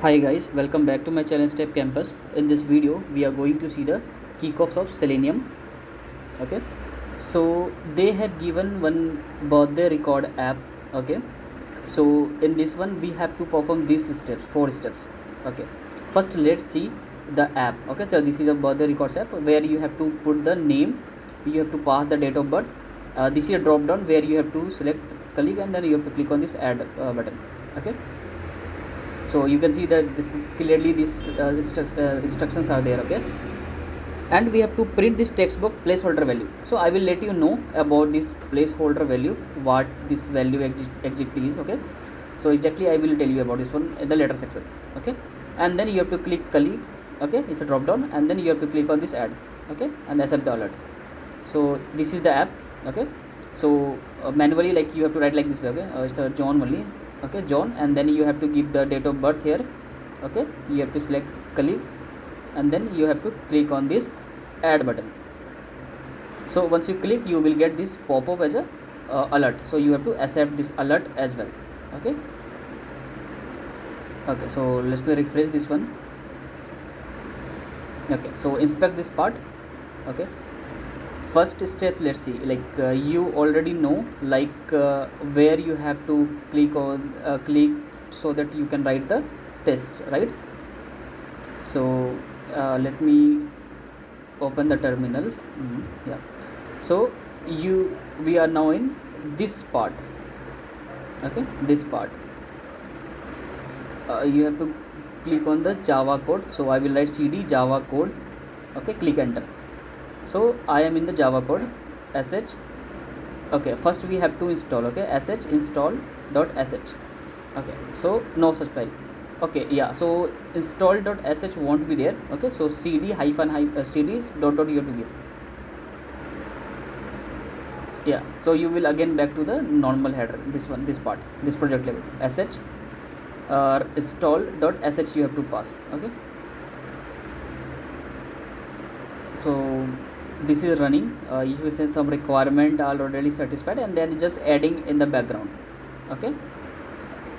Hi guys, welcome back to my channel Step Campus. In this video, we are going to see the kickoffs of Selenium. Okay, so they have given one birthday record app. Okay, so in this one we have to perform these steps, 4 steps. Okay, first let's see the app. Okay, so this is a birthday records app where you have to put the name, you have to pass the date of birth. This is a drop down where you have to select colleague and then you have to click on this add button. Okay, so you can see that clearly these instructions are there. Okay, and we have to print this textbook placeholder value. So I will let you know about this placeholder value, what this value exactly is. Okay, so exactly I will tell you about this one in the later section. Okay, and then you have to click colleague. Okay, it's a drop down and then you have to click on this add. Okay, and accept the alert. So this is the app. Okay, so manually like you have to write like this way. Okay, it's a John only. Okay, John, and then you have to give the date of birth here. Okay, you have to select colleague and then you have to click on this add button. So once you click, you will get this pop-up as a alert, so you have to accept this alert as well. Okay, so let me refresh this one. Okay, so inspect this part. Okay, first step, let's see, like you already know like where you have to click on click so that you can write the test, right? So let me open the terminal. Yeah, so we are now in this part. Okay, this part you have to click on the Java code. So I will write cd Java code. Okay, click enter. So I am in the Java code sh. Okay, first we have to install. Okay, sh install.sh. Okay, so no such file. Okay, yeah, so install.sh won't be there. Okay, so cd cd dot you have to give. Yeah, so you will again back to the normal header, this one, this part, this project level sh install.sh you have to pass. Okay, so this is running. You will say some requirement are already satisfied and then just adding in the background. Okay,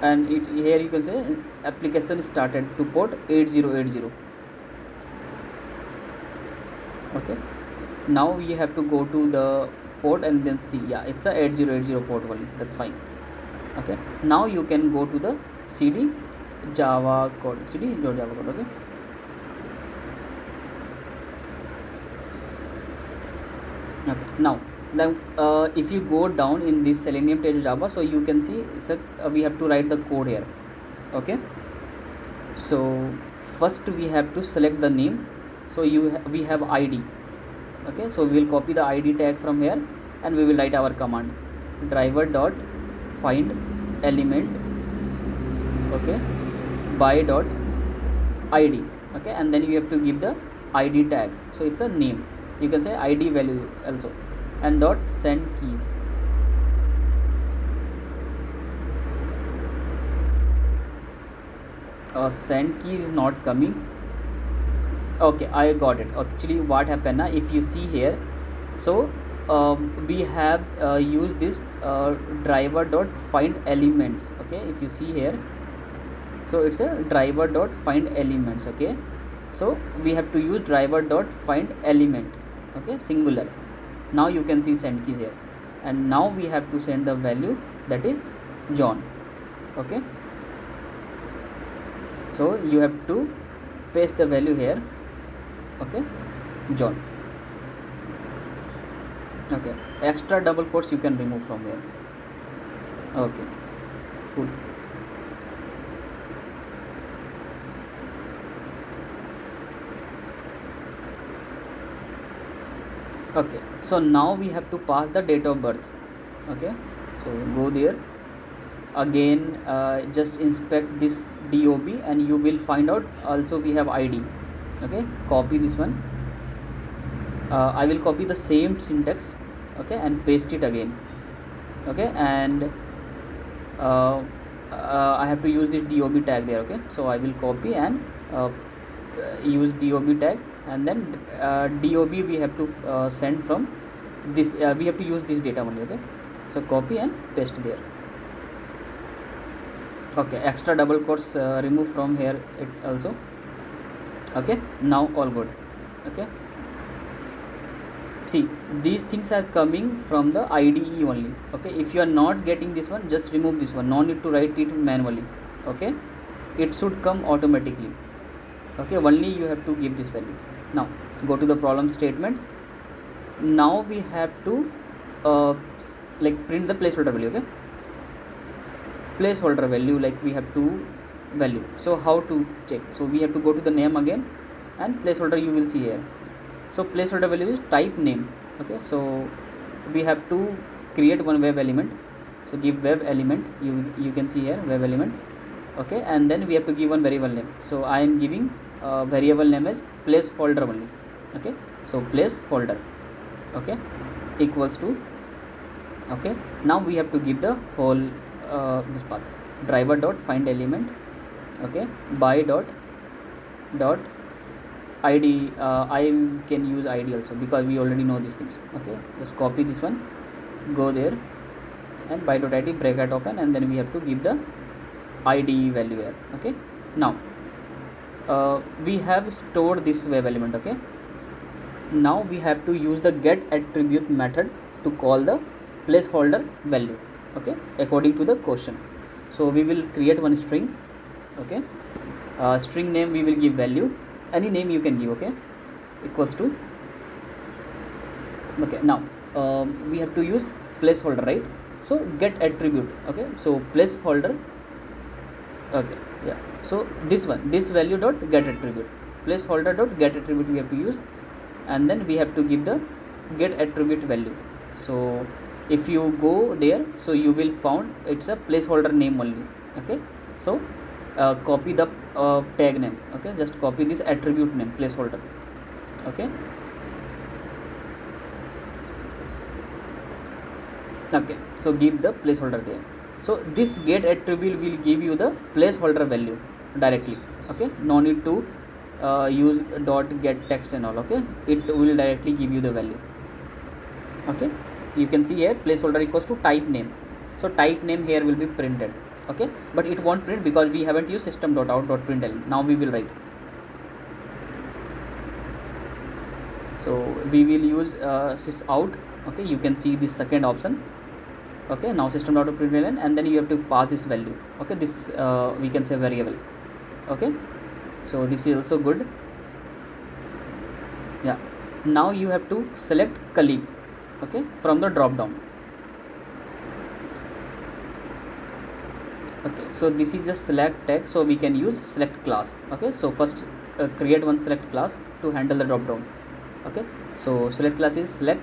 and it here you can say application started to port 8080. Okay, now we have to go to the port and then see, yeah, it's a 8080 port only, that's fine. Okay, now you can go to the cd Java code. Okay, okay, now if you go down in this Selenium TCS Java, so you can see it's a we have to write the code here. Okay, so first we have to select the name. So we have id. Okay, so we will copy the id tag from here and we will write our command driver dot find element. Okay, by dot id. Okay, and then you have to give the id tag, so it's a name, you can say id value also, and dot send keys. Send key is not coming. Okay, I got it. Actually what happened now, if you see here, so we have used this driver dot find elements. Okay, if you see here, so it's a driver dot find elements. Okay, so we have to use driver dot find element. Okay, singular. Now you can see send keys here, and now we have to send the value, that is John. Okay, so you have to paste the value here. Okay, John. Okay, extra double quotes you can remove from here. Okay, cool. Okay, so now we have to pass the date of birth. Okay, so go there again, just inspect this dob and you will find out also we have id. Okay, copy this one. I will copy the same syntax. Okay, and paste it again. Okay, and I have to use this dob tag there. Okay, so I will copy and use dob tag, and then dob we have to send from this, we have to use this data only. Okay, so copy and paste there. Okay, extra double quotes remove from here it also. Okay, now all good. Okay, see, these things are coming from the IDE only. Okay, if you are not getting this one, just remove this one, no need to write it manually. Okay, it should come automatically. Okay, only you have to give this value. Now go to the problem statement. Now we have to like print the placeholder value. Okay, placeholder value, like we have to value. So how to check? So we have to go to the name again, and placeholder you will see here. So placeholder value is type name. Okay, so we have to create one web element. So give web element, you can see here web element. Okay, and then we have to give one variable name. So I am giving variable name as placeholder only. Okay, so placeholder, okay, equals to, okay, now we have to give the whole this path, driver dot find element, okay, by dot id. I can use id also because we already know these things. Okay, just copy this one, go there, and by dot id bracket open, and then we have to give the id value here. Okay, now we have stored this web element. Okay, now we have to use the get attribute method to call the placeholder value. Okay, according to the question. So we will create one string. Okay, string name we will give value, any name you can give. Okay, equals to, okay, now we have to use placeholder, right? So get attribute. Okay, so placeholder, okay, yeah, so this one, this value dot get attribute, placeholder dot get attribute we have to use, and then we have to give the get attribute value. So if you go there, so you will found it's a placeholder name only. Okay, so copy the tag name. Okay, just copy this attribute name placeholder. Okay, okay, so give the placeholder there. So this get attribute will give you the placeholder value directly. Okay, no need to use dot get text and all. Okay, it will directly give you the value. Okay, you can see here placeholder equals to type name. So type name here will be printed. Okay, but it won't print because we haven't used system.out.println. Now we will write. So we will use sysout. Okay, you can see this second option. Okay, now system.out.println, and then you have to pass this value. Okay, this we can say variable. Okay, so this is also good. Yeah, now you have to select colleague. Okay, from the drop down. Okay, so this is just select tag, so we can use select class. Okay, so first create one select class to handle the drop down. Okay, so select class is select.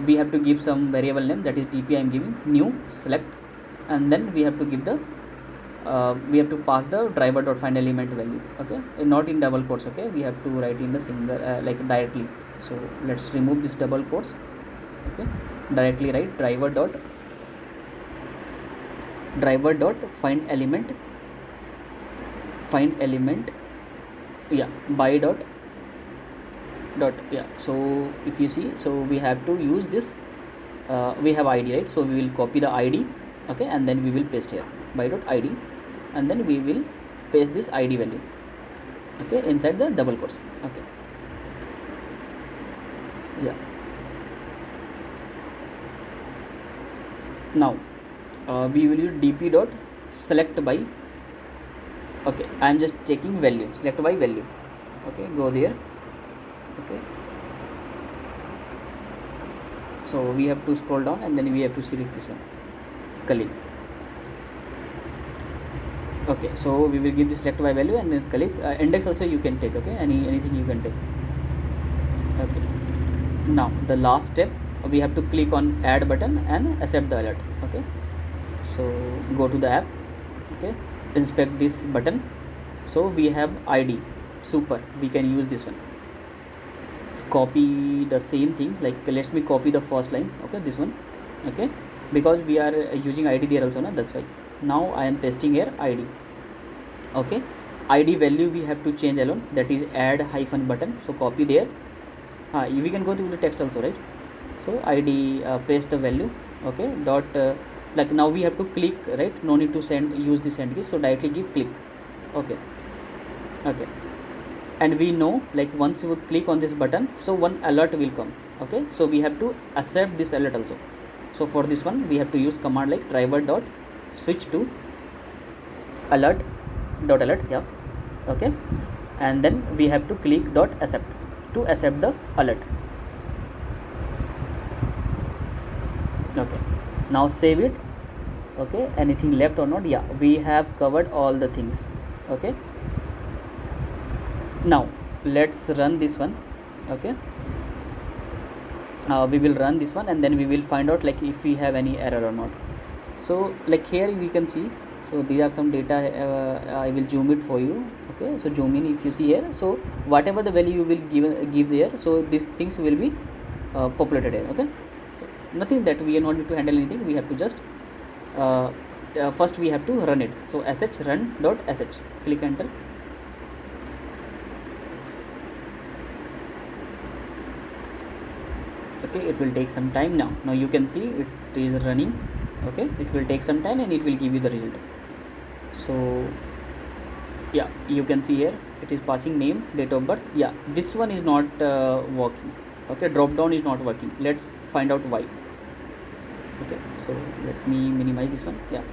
We have to give some variable name, that is dp I am giving, new select, and then we have to give the we have to pass the driver dot find element value. Okay, not in double quotes. Okay, we have to write in the single like directly. So let's remove this double quotes. Okay, directly write driver dot find element, yeah, by dot yeah. So if you see, so we have to use this, we have id, right? So we will copy the id. Okay, and then we will paste here by dot id, and then we will paste this id value. Okay, inside the double quotes. Okay, yeah. Now we will use dp dot select by. Okay, I am just checking value, select by value. Okay, go there. Okay, so we have to scroll down, and then we have to select this one, colleague. Okay, so we will give the select by value, and then colleague index also you can take. Okay, anything you can take. Okay, now the last step, we have to click on add button and accept the alert. Okay, so go to the app. Okay, inspect this button. So we have id, super, we can use this one. Copy the same thing, like let me copy the first line. Okay, this one. Okay, because we are using id there also, that's why. Now I am pasting here id. Okay, id value we have to change alone, that is add hyphen button. So copy there. We can go to the text also, right? So id paste the value. Okay, dot like now we have to click, right? No need to use the send key, so directly give click. Okay, okay, and we know like once you click on this button, so one alert will come. Okay, so we have to accept this alert also. So for this one we have to use command like driver dot switch to alert dot alert, yeah. Okay, and then we have to click dot accept to accept the alert. Okay, now save it. Okay, anything left or not? Yeah, we have covered all the things. Okay, now let's run this one. Okay, we will run this one and then we will find out like if we have any error or not. So like here we can see, so these are some data. I will zoom it for you. Okay, so zoom in. If you see here, so whatever the value you will give there, so these things will be populated here. Okay, so nothing that we are not need to handle anything. We have to just first we have to run it. So sh run dot sh, click enter. Okay, it will take some time. Now you can see it is running. Okay, it will take some time and it will give you the result. So yeah, you can see here it is passing name, date of birth. Yeah, this one is not working. Okay, drop down is not working. Let's find out why. Okay, so let me minimize this one. Yeah,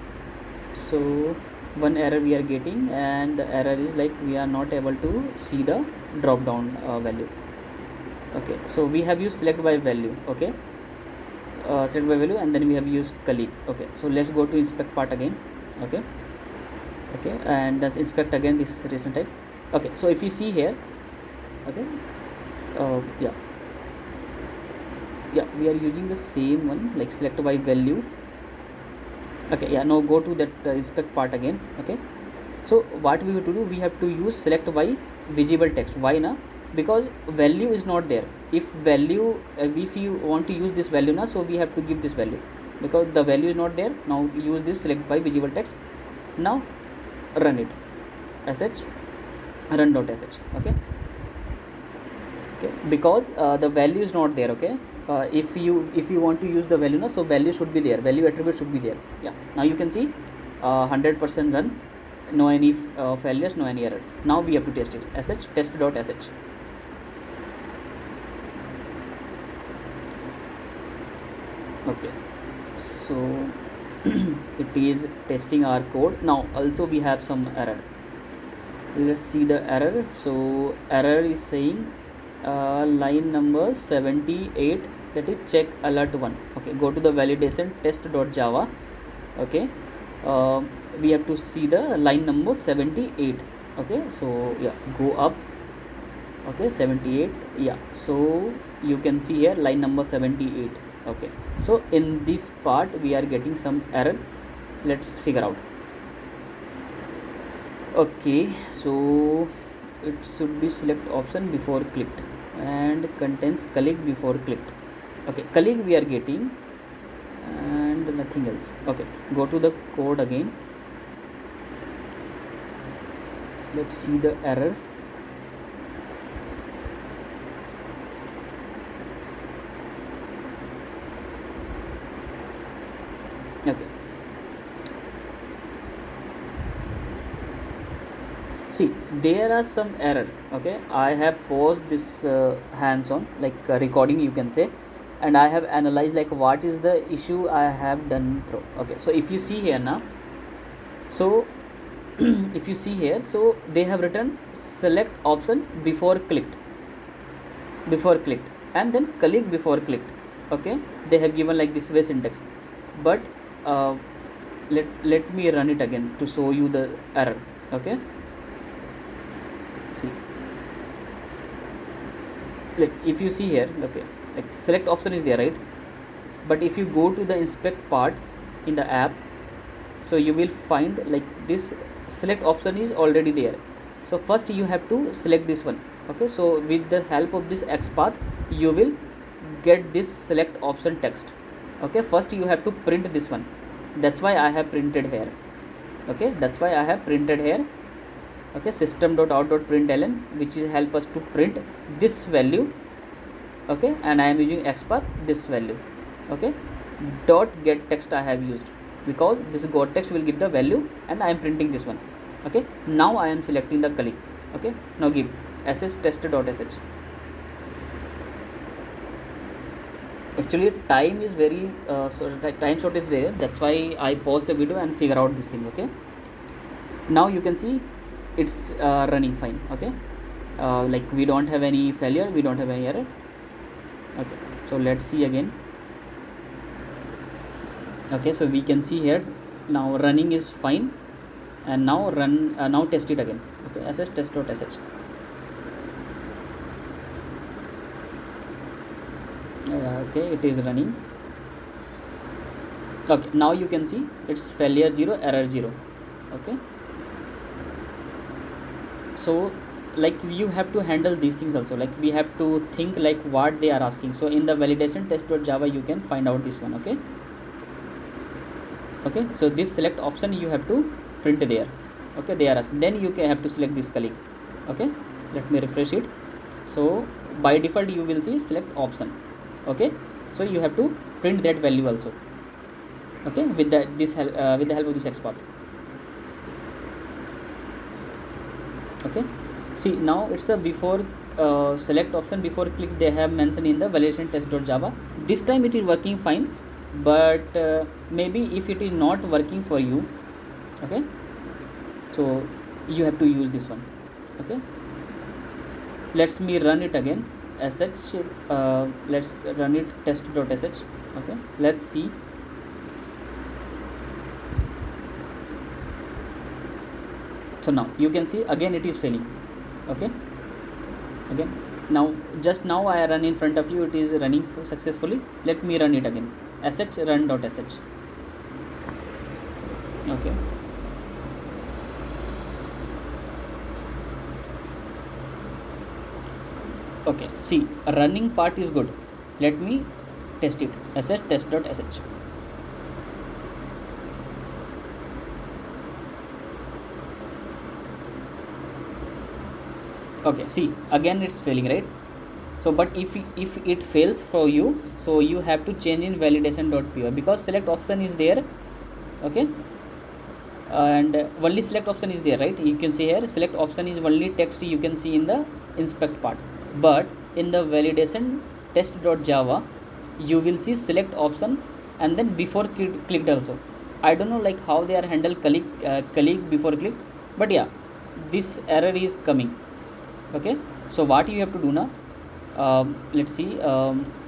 so one error we are getting, and the error is like we are not able to see the drop down value. Okay, so we have used select by value. Okay, select by value, and then we have used colleague. Okay, so let's go to inspect part again. Okay, okay, and let's inspect again this recent type. Okay, so if you see here, okay, yeah, we are using the same one, like select by value. Okay, yeah, now go to that inspect part again. Okay, so what we have to do, we have to use select by visible text. Why now? Because value is not there. If value if you want to use this value now, so we have to give this value, because the value is not there. Now use this select by visible text. Now run it, sh run dot sh. Okay, okay, because the value is not there. Okay, if you want to use the value now, so value should be there, value attribute should be there. Yeah, now you can see 100% run, no any failures, no any error. Now we have to test it, sh test dot sh. Okay, so it is testing our code. Now also we have some error. Let's see the error. So error is saying line number 78, that is check alert 1. Okay, go to the validation test.java. Okay, we have to see the line number 78. Okay, so yeah, go up. Okay, 78. Yeah, so you can see here line number 78. Okay, so in this part we are getting some error. Let's figure out. Okay, so it should be select option before clicked and contains colleague before clicked. Okay, colleague we are getting and nothing else. Okay, go to the code again. Let's see the error. Okay, see there are some error. Okay, I have paused this hands-on like recording, you can say, and I have analyzed like what is the issue I have done through. Okay, so if you see here now, so if you see here, so they have written select option before clicked, and then colleague before clicked. Okay, they have given like this way syntax, but let me run it again to show you the error. Okay, see, if you see here, okay, like select option is there, right? But if you go to the inspect part in the app, so you will find like this select option is already there. So first you have to select this one. Okay, so with the help of this XPath you will get this select option text. Okay, first you have to print this one. That's why I have printed here. Okay, that's why I have printed here. Okay, system.out.println, which is help us to print this value. Okay, and I am using XPath this value. Okay, dot get text I have used. because this got text will give the value and I am printing this one. Okay, now I am selecting the colleague. Okay, now give sh test.sh. Actually time is very time short is there, that's why I pause the video and figure out this thing. Okay, now you can see it's running fine. Okay, like we don't have any failure, we don't have any error. Okay, so let's see again. Okay, so we can see here now running is fine, and now run now test it again. Okay, sh test.sh. Okay, it is running. Okay, now you can see it's failure 0, error 0. Okay, so like you have to handle these things also, like we have to think like what they are asking. So in the validation test.java you can find out this one. Okay, okay, so this select option you have to print there. Okay, they are asking, then you can have to select this colleague. Okay, let me refresh it. So by default you will see select option. Okay, so you have to print that value also. Okay, with the with the help of this XPath. Okay, see now it's a before select option before click they have mentioned in the validation test.java. This time it is working fine, but maybe if it is not working for you, okay, so you have to use this one. Okay, let's me run it again. Sh let's run it test.sh. Okay, let's see. So now you can see again it is failing. Okay, again now just now I run in front of you, it is running successfully. Let me run it again. Sh run.sh. Okay, okay, see running part is good. Let me test it. Sh test.sh. Okay, see again it's failing, right? So but if it fails for you, so you have to change in validation.py, because select option is there. Okay, and only select option is there, right? You can see here select option is only text you can see in the inspect part, but in the validation test.java you will see select option and then before clicked also. I don't know like how they are handle colleague before click, but yeah, this error is coming. Okay, so what you have to do now, let's see,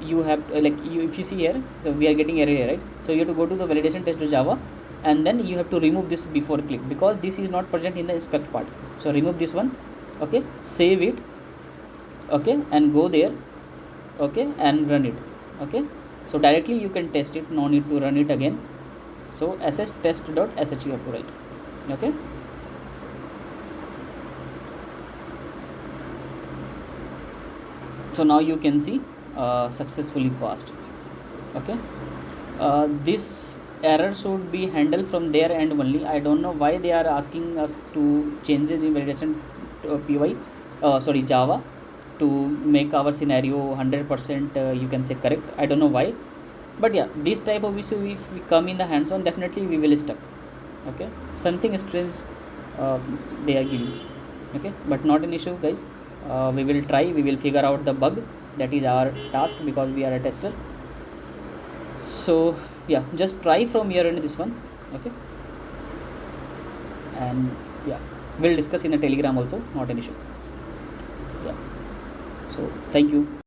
you have to, like if you see here, so we are getting error here, right? So you have to go to the validation test.java and then you have to remove this before click, because this is not present in the inspect part. So remove this one. Okay, save it. Okay, and go there. Okay, and run it. Okay, so directly you can test it, no need to run it again. So sh test.sh you have to write. Okay, so now you can see successfully passed. Okay, this error should be handled from their end only. I don't know why they are asking us to changes in validation py sorry java to make our scenario 100% you can say correct. I don't know why, but yeah, this type of issue if we come in the hands-on, definitely we will stuck. Okay, something strange they are giving. Okay, but not an issue guys. We will try, we will figure out the bug. That is our task, because we are a tester. So yeah, just try from here and this one. Okay, and yeah, we'll discuss in the telegram also, not an issue. Yeah, so thank you.